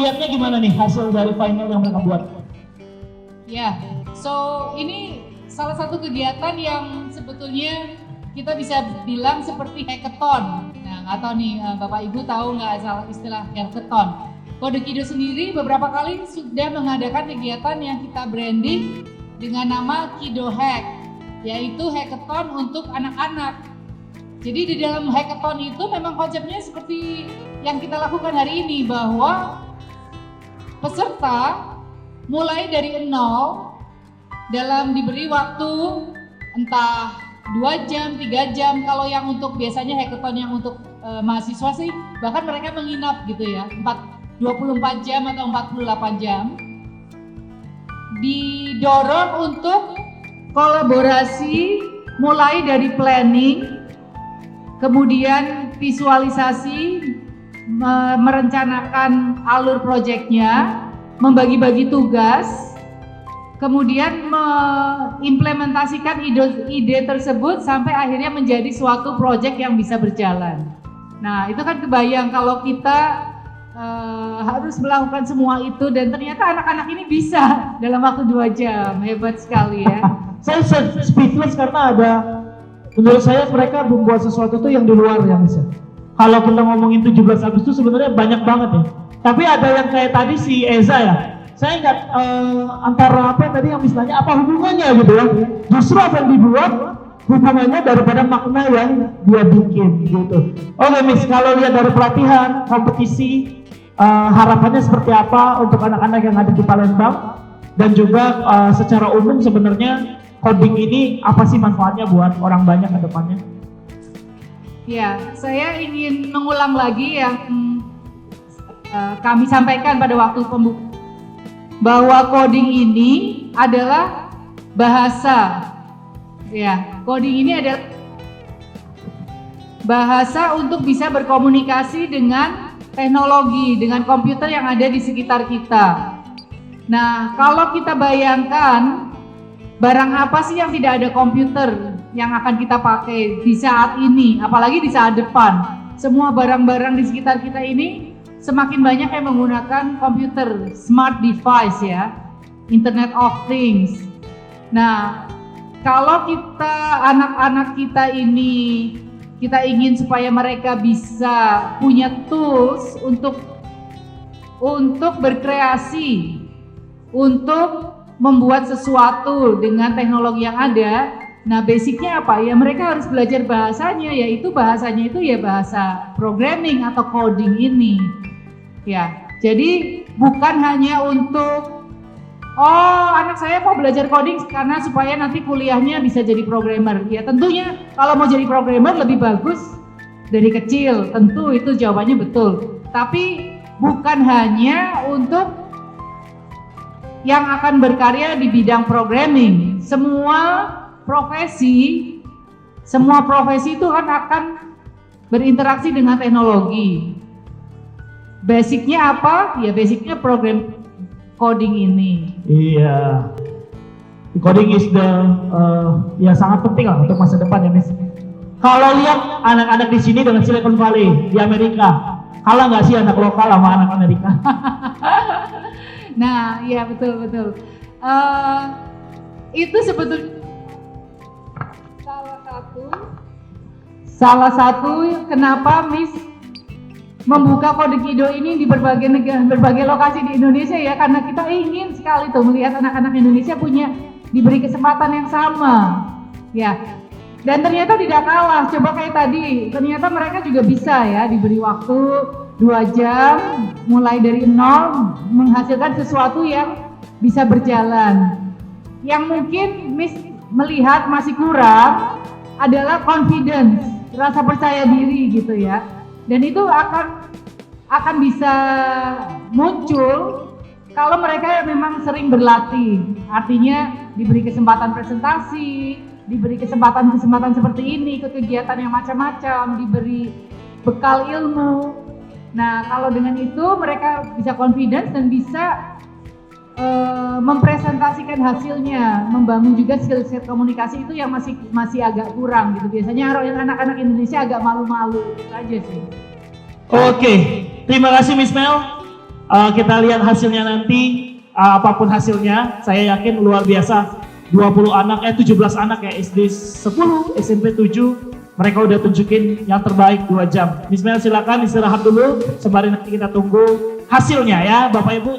lihatnya gimana nih hasil dari final yang mereka buat? Ya, so ini salah satu kegiatan yang sebetulnya kita bisa bilang seperti hackathon. Nah, nggak tahu nih Bapak Ibu tahu nggak asal istilah hackathon? Kodekido sendiri beberapa kali sudah mengadakan kegiatan yang kita branding dengan nama Kido Hack, yaitu hackathon untuk anak-anak. Jadi di dalam hackathon itu memang konsepnya seperti yang kita lakukan hari ini, bahwa peserta mulai dari nol dalam diberi waktu entah 2 jam, 3 jam, kalau yang untuk biasanya hackathon yang untuk mahasiswa sih bahkan mereka menginap gitu ya, 24 jam atau 48 jam. Didorong untuk kolaborasi mulai dari planning, kemudian visualisasi, merencanakan alur proyeknya, membagi-bagi tugas, kemudian mengimplementasikan ide tersebut sampai akhirnya menjadi suatu proyek yang bisa berjalan. Nah, itu kan kebayang kalau kita harus melakukan semua itu, dan ternyata anak-anak ini bisa dalam waktu 2 jam. Hebat sekali ya. Saya speechless karena menurut saya mereka membuat sesuatu tuh yang di luar yang bisa. Kalau kita ngomongin 17 Agustus sebenarnya banyak banget ya. Tapi ada yang kayak tadi si Eza ya. Saya ingat antara apa tadi yang misalnya apa hubungannya gitu ya. Justru apa yang dibuat hubungannya daripada makna yang dia bikin gitu. Oke Miss, kalau lihat dari pelatihan, kompetisi, harapannya seperti apa untuk anak-anak yang ada di Palembang, dan juga secara umum sebenarnya coding ini apa sih manfaatnya buat orang banyak ke depannya? Ya, saya ingin mengulang lagi yang kami sampaikan pada waktu pembukaan, bahwa coding ini adalah bahasa. Ya, coding ini adalah bahasa untuk bisa berkomunikasi dengan teknologi, dengan komputer yang ada di sekitar kita. Nah, kalau kita bayangkan barang apa sih yang tidak ada komputer yang akan kita pakai di saat ini, apalagi di saat depan. Semua barang-barang di sekitar kita ini semakin banyak yang menggunakan komputer, smart device ya, Internet of Things. Nah, kalau kita anak-anak kita ini kita ingin supaya mereka bisa punya tools untuk berkreasi, untuk membuat sesuatu dengan teknologi yang ada. Nah, basicnya apa? Ya mereka harus belajar bahasanya, yaitu bahasanya itu ya bahasa programming atau coding ini. Ya, jadi bukan hanya untuk anak saya mau belajar coding karena supaya nanti kuliahnya bisa jadi programmer. Ya tentunya kalau mau jadi programmer lebih bagus dari kecil, tentu itu jawabannya betul. Tapi bukan hanya untuk yang akan berkarya di bidang programming. Semua profesi itu kan akan berinteraksi dengan teknologi. Basicnya apa? Ya basicnya program coding ini. Iya. Coding is ya sangat penting lah untuk masa depan ya Miss. Kalau lihat anak-anak di sini dengan Silicon Valley di Amerika, kalah nggak sih anak lokal sama anak Amerika? Nah, iya betul. Itu sebetulnya salah satu kenapa Miss membuka Kodekido ini di berbagai negara, berbagai lokasi di Indonesia ya, karena kita ingin sekali tuh melihat anak-anak Indonesia diberi kesempatan yang sama ya. Dan ternyata tidak kalah, coba kayak tadi, ternyata mereka juga bisa ya, diberi waktu 2 jam mulai dari nol menghasilkan sesuatu yang bisa berjalan. Yang mungkin Miss melihat masih kurang adalah confidence, rasa percaya diri gitu ya. Dan itu akan bisa muncul kalau mereka memang sering berlatih. Artinya diberi kesempatan presentasi, diberi kesempatan seperti ini, ikut kegiatan yang macam-macam, diberi bekal ilmu. Nah, kalau dengan itu mereka bisa confidence dan bisa mempresentasikan hasilnya, membangun juga skill-skill komunikasi itu yang masih agak kurang gitu. Biasanya anak-anak Indonesia agak malu-malu gitu aja sih. Oke, terima kasih Miss Mel. Kita lihat hasilnya nanti, apapun hasilnya, saya yakin luar biasa. 17 anak ya, SD 10, SMP 7, mereka udah tunjukin yang terbaik 2 jam. Bismillah, silakan istirahat dulu, sembari nanti kita tunggu hasilnya ya, Bapak Ibu.